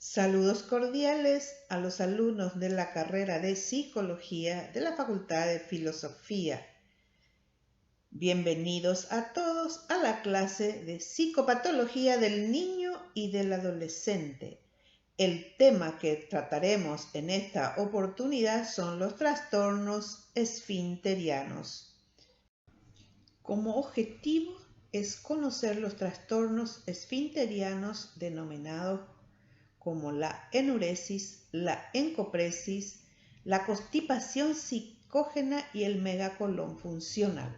Saludos cordiales a los alumnos de la carrera de Psicología de la Facultad de Filosofía. Bienvenidos a todos a la clase de Psicopatología del Niño y del Adolescente. El tema que trataremos en esta oportunidad son los trastornos esfinterianos. Como objetivo es conocer los trastornos esfinterianos denominados como la enuresis, la encopresis, la constipación psicógena y el megacolón funcional.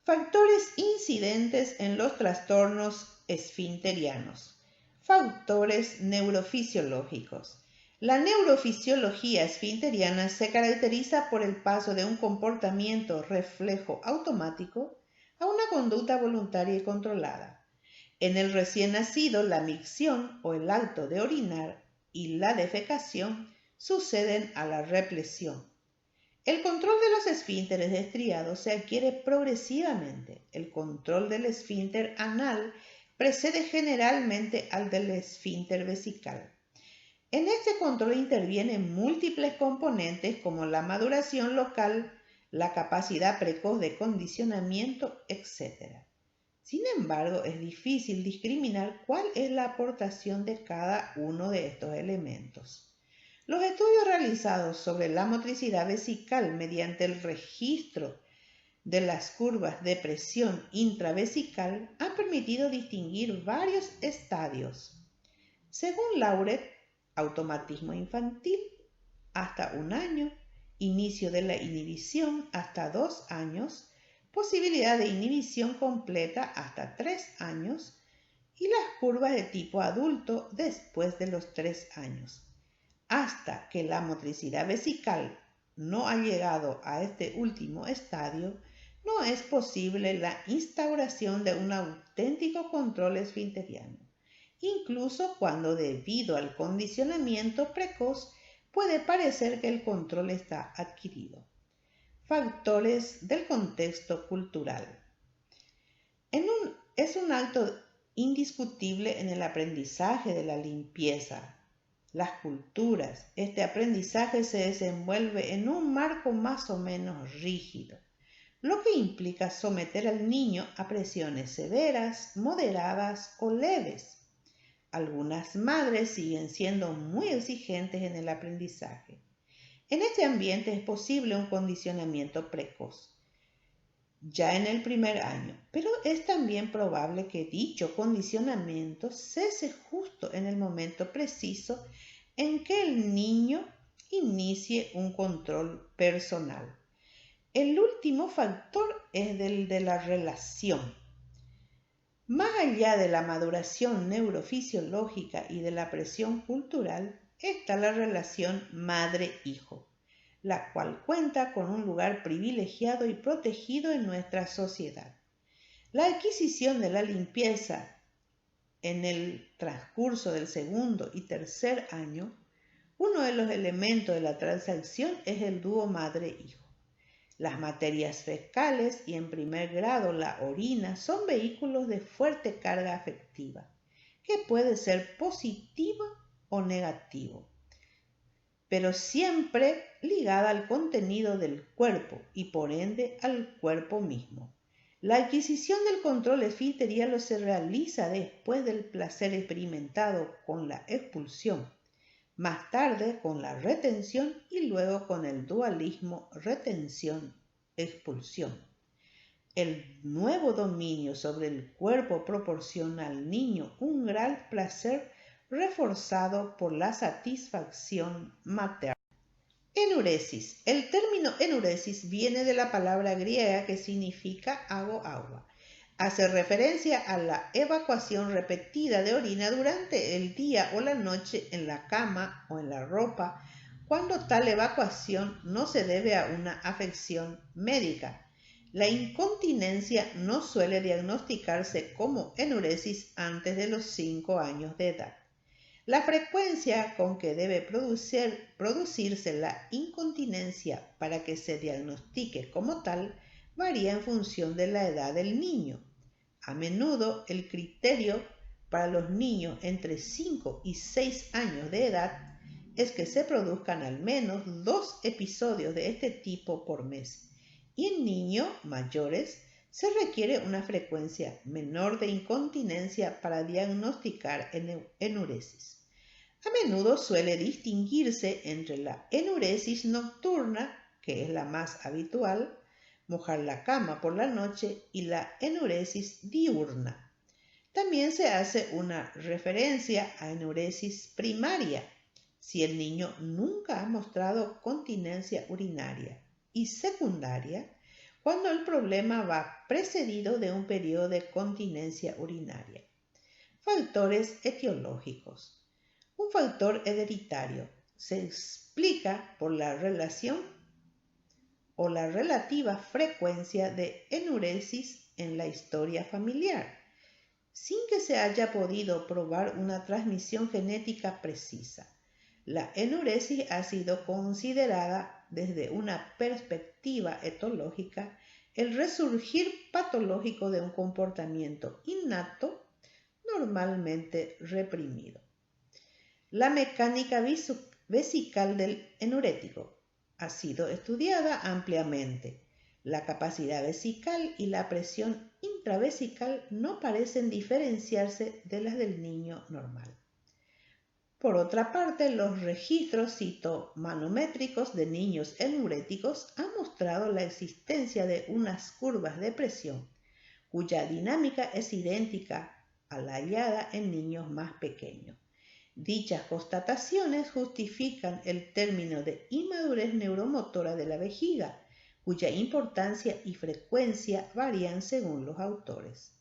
Factores incidentes en los trastornos esfinterianos. Factores neurofisiológicos. La neurofisiología esfinteriana se caracteriza por el paso de un comportamiento reflejo automático a una conducta voluntaria y controlada. En el recién nacido, la micción o el acto de orinar y la defecación suceden a la represión. El control de los esfínteres estriados se adquiere progresivamente. El control del esfínter anal precede generalmente al del esfínter vesical. En este control intervienen múltiples componentes como la maduración local, la capacidad precoz de condicionamiento, etc. Sin embargo, es difícil discriminar cuál es la aportación de cada uno de estos elementos. Los estudios realizados sobre la motricidad vesical mediante el registro de las curvas de presión intravesical han permitido distinguir varios estadios. Según Lauret, automatismo infantil hasta 1 año, inicio de la inhibición hasta 2 años, posibilidad de inhibición completa hasta 3 años y las curvas de tipo adulto después de los 3 años. Hasta que la motricidad vesical no ha llegado a este último estadio, no es posible la instauración de un auténtico control esfinteriano, incluso cuando debido al condicionamiento precoz puede parecer que el control está adquirido. Factores del contexto cultural. Es un acto indiscutible en el aprendizaje de la limpieza. Las culturas, este aprendizaje se desenvuelve en un marco más o menos rígido, lo que implica someter al niño a presiones severas, moderadas o leves. Algunas madres siguen siendo muy exigentes en el aprendizaje. En este ambiente es posible un condicionamiento precoz, ya en el primer año, pero es también probable que dicho condicionamiento cese justo en el momento preciso en que el niño inicie un control personal. El último factor es el de la relación. Más allá de la maduración neurofisiológica y de la presión cultural, está la relación madre-hijo, la cual cuenta con un lugar privilegiado y protegido en nuestra sociedad. La adquisición de la limpieza en el transcurso del segundo y tercer año, uno de los elementos de la transacción es el dúo madre-hijo. Las materias fecales y en primer grado la orina son vehículos de fuerte carga afectiva, que puede ser positiva o negativo, pero siempre ligada al contenido del cuerpo y por ende al cuerpo mismo. La adquisición del control esfinteriano se realiza después del placer experimentado con la expulsión, más tarde con la retención y luego con el dualismo retención-expulsión. El nuevo dominio sobre el cuerpo proporciona al niño un gran placer reforzado por la satisfacción materna. Enuresis. El término enuresis viene de la palabra griega que significa hago agua. Hace referencia a la evacuación repetida de orina durante el día o la noche en la cama o en la ropa, cuando tal evacuación no se debe a una afección médica. La incontinencia no suele diagnosticarse como enuresis antes de los 5 años de edad. La frecuencia con que debe producirse la incontinencia para que se diagnostique como tal varía en función de la edad del niño. A menudo el criterio para los niños entre 5 y 6 años de edad es que se produzcan al menos 2 episodios de este tipo por mes, y en niños mayores se requiere una frecuencia menor de incontinencia para diagnosticar enuresis. A menudo suele distinguirse entre la enuresis nocturna, que es la más habitual, mojar la cama por la noche, y la enuresis diurna. También se hace una referencia a enuresis primaria, si el niño nunca ha mostrado continencia urinaria, y secundaria, cuando el problema va precedido de un periodo de continencia urinaria. Factores etiológicos. Un factor hereditario se explica por la relación o la relativa frecuencia de enuresis en la historia familiar, sin que se haya podido probar una transmisión genética precisa. La enuresis ha sido considerada desde una perspectiva etológica el resurgir patológico de un comportamiento innato normalmente reprimido. La mecánica vesical del enurético ha sido estudiada ampliamente. La capacidad vesical y la presión intravesical no parecen diferenciarse de las del niño normal. Por otra parte, los registros citomanométricos de niños enuréticos han mostrado la existencia de unas curvas de presión, cuya dinámica es idéntica a la hallada en niños más pequeños. Dichas constataciones justifican el término de inmadurez neuromotora de la vejiga, cuya importancia y frecuencia varían según los autores.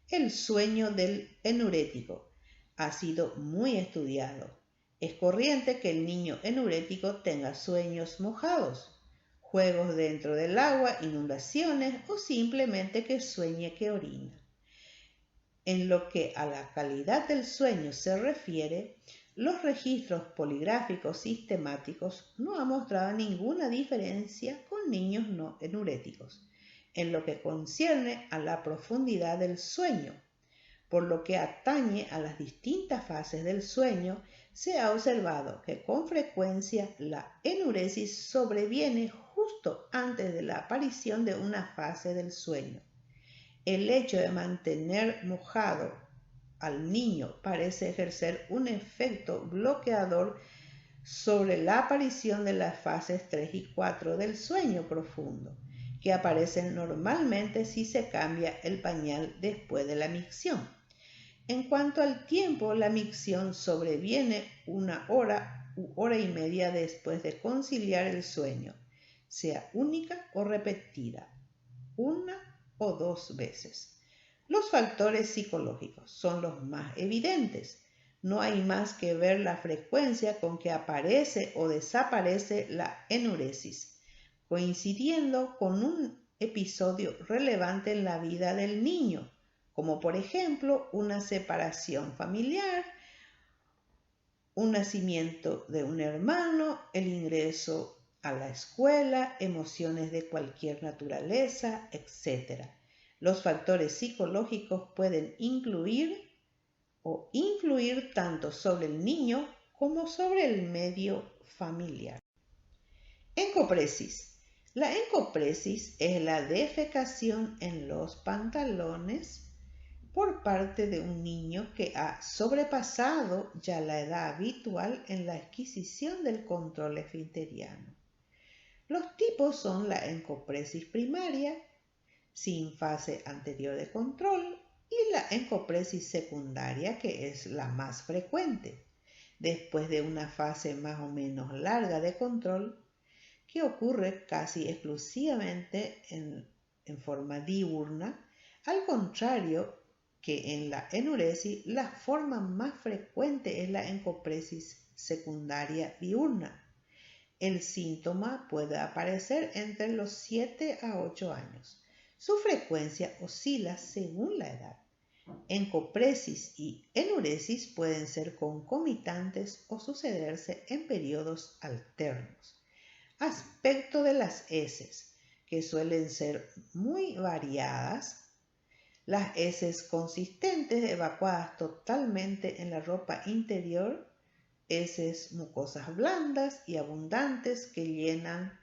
El sueño del enurético ha sido muy estudiado. Es corriente que el niño enurético tenga sueños mojados, juegos dentro del agua, inundaciones o simplemente que sueñe que orina. En lo que a la calidad del sueño se refiere, los registros poligráficos sistemáticos no han mostrado ninguna diferencia con niños no enuréticos, en lo que concierne a la profundidad del sueño. Por lo que atañe a las distintas fases del sueño, se ha observado que con frecuencia la enuresis sobreviene justo antes de la aparición de una fase del sueño. El hecho de mantener mojado al niño parece ejercer un efecto bloqueador sobre la aparición de las fases 3 y 4 del sueño profundo, que aparecen normalmente si se cambia el pañal después de la micción. En cuanto al tiempo, la micción sobreviene 1 hora u hora y media después de conciliar el sueño, sea única o repetida, 1 o 2 veces. Los factores psicológicos son los más evidentes. No hay más que ver la frecuencia con que aparece o desaparece la enuresis, coincidiendo con un episodio relevante en la vida del niño, como por ejemplo una separación familiar, un nacimiento de un hermano, el ingreso a la escuela, emociones de cualquier naturaleza, etc. Los factores psicológicos pueden incluir o influir tanto sobre el niño como sobre el medio familiar. Encopresis. La encopresis es la defecación en los pantalones por parte de un niño que ha sobrepasado ya la edad habitual en la adquisición del control esfinteriano. Los tipos son la encopresis primaria, sin fase anterior de control, y la encopresis secundaria, que es la más frecuente, después de una fase más o menos larga de control, que ocurre casi exclusivamente en forma diurna, al contrario que en la enuresis, la forma más frecuente es la encopresis secundaria diurna. El síntoma puede aparecer entre los 7 a 8 años. Su frecuencia oscila según la edad. Encopresis y enuresis pueden ser concomitantes o sucederse en periodos alternos. Aspecto de las heces, que suelen ser muy variadas. Las heces consistentes evacuadas totalmente en la ropa interior, heces mucosas blandas y abundantes que llenan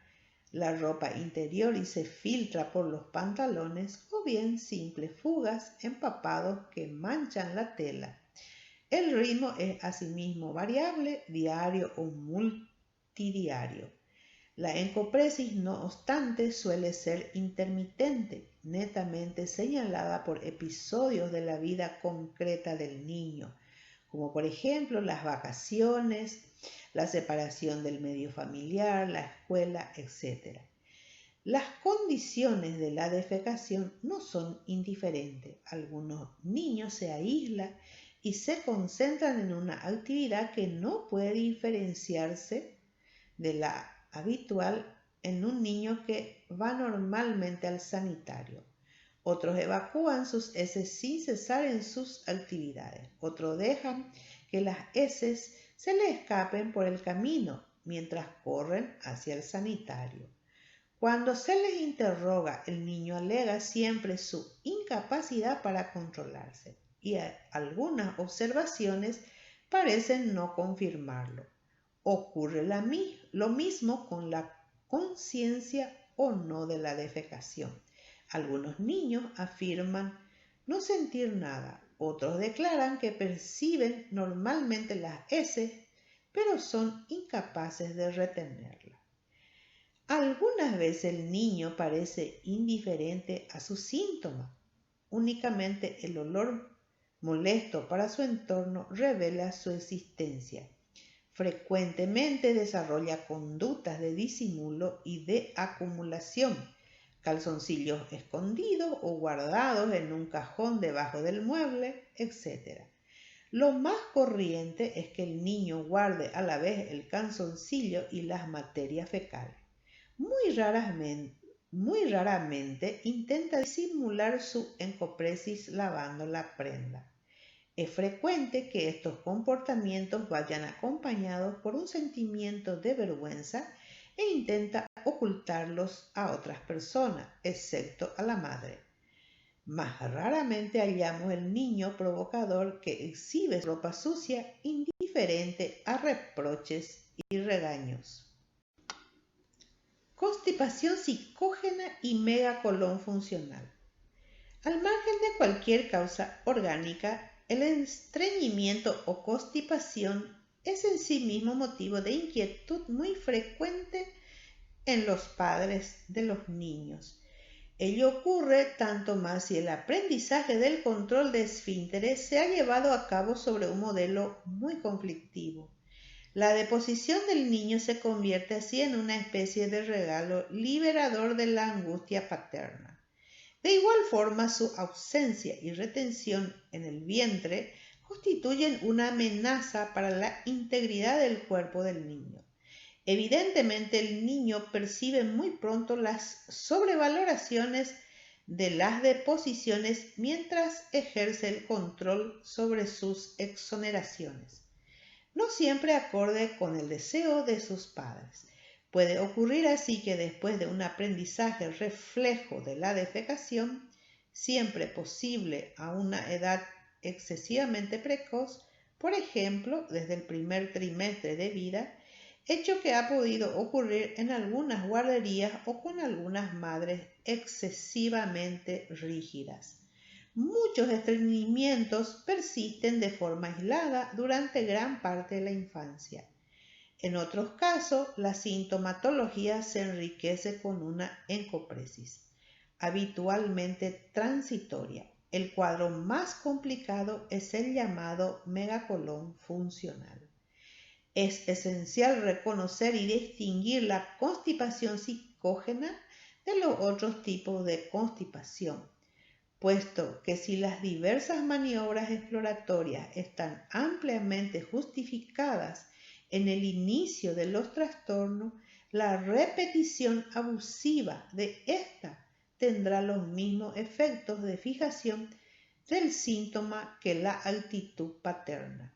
la ropa interior y se filtra por los pantalones, o bien simples fugas, empapados que manchan la tela. El ritmo es asimismo variable, diario o multidiario. La encopresis, no obstante, suele ser intermitente, netamente señalada por episodios de la vida concreta del niño, como por ejemplo las vacaciones, la separación del medio familiar, la escuela, etc. Las condiciones de la defecación no son indiferentes. Algunos niños se aíslan y se concentran en una actividad que no puede diferenciarse de la habitual en un niño que va normalmente al sanitario. Otros evacúan sus heces sin cesar en sus actividades. Otros dejan que las heces se les escapen por el camino mientras corren hacia el sanitario. Cuando se les interroga, el niño alega siempre su incapacidad para controlarse, y algunas observaciones parecen no confirmarlo. Ocurre lo mismo con la conciencia o no de la defecación. Algunos niños afirman no sentir nada, otros declaran que perciben normalmente las heces, pero son incapaces de retenerlas. Algunas veces el niño parece indiferente a sus síntomas. Únicamente el olor molesto para su entorno revela su existencia. Frecuentemente desarrolla conductas de disimulo y de acumulación, calzoncillos escondidos o guardados en un cajón debajo del mueble, etc. Lo más corriente es que el niño guarde a la vez el calzoncillo y las materias fecales. Muy raramente intenta disimular su encopresis lavando la prenda. Es frecuente que estos comportamientos vayan acompañados por un sentimiento de vergüenza e intenta ocultarlos a otras personas, excepto a la madre. Más raramente hallamos el niño provocador que exhibe ropa sucia, indiferente a reproches y regaños. Constipación psicógena y megacolón funcional. Al margen de cualquier causa orgánica, el estreñimiento o constipación es en sí mismo motivo de inquietud muy frecuente en los padres de los niños. Ello ocurre tanto más si el aprendizaje del control de esfínteres se ha llevado a cabo sobre un modelo muy conflictivo. La deposición del niño se convierte así en una especie de regalo liberador de la angustia paterna. De igual forma, su ausencia y retención en el vientre constituyen una amenaza para la integridad del cuerpo del niño. Evidentemente, el niño percibe muy pronto las sobrevaloraciones de las deposiciones mientras ejerce el control sobre sus exoneraciones, no siempre acorde con el deseo de sus padres. Puede ocurrir así que después de un aprendizaje reflejo de la defecación, siempre posible a una edad excesivamente precoz, por ejemplo, desde el primer trimestre de vida, hecho que ha podido ocurrir en algunas guarderías o con algunas madres excesivamente rígidas. Muchos estreñimientos persisten de forma aislada durante gran parte de la infancia. En otros casos, la sintomatología se enriquece con una encopresis, habitualmente transitoria. El cuadro más complicado es el llamado megacolón funcional. Es esencial reconocer y distinguir la constipación psicógena de los otros tipos de constipación, puesto que si las diversas maniobras exploratorias están ampliamente justificadas en el inicio de los trastornos, la repetición abusiva de esta tendrá los mismos efectos de fijación del síntoma que la actitud paterna.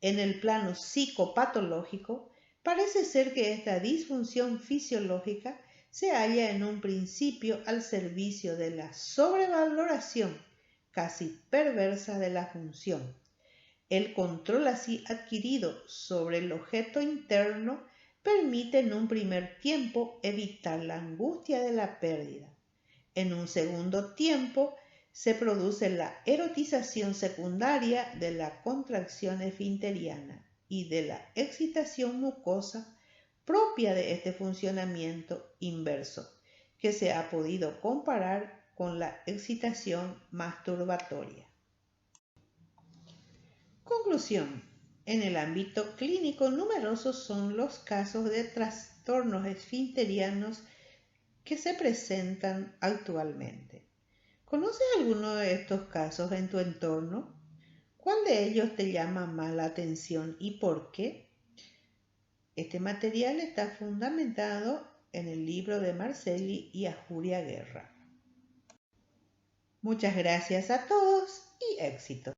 En el plano psicopatológico, parece ser que esta disfunción fisiológica se halla en un principio al servicio de la sobrevaloración casi perversa de la función. El control así adquirido sobre el objeto interno permite en un primer tiempo evitar la angustia de la pérdida. En un segundo tiempo se produce la erotización secundaria de la contracción esfinteriana y de la excitación mucosa propia de este funcionamiento inverso, que se ha podido comparar con la excitación masturbatoria. Conclusión. En el ámbito clínico, numerosos son los casos de trastornos esfinterianos que se presentan actualmente. ¿Conoces alguno de estos casos en tu entorno? ¿Cuál de ellos te llama más la atención y por qué? Este material está fundamentado en el libro de Marcelli y Ajuria Guerra. Muchas gracias a todos y éxito.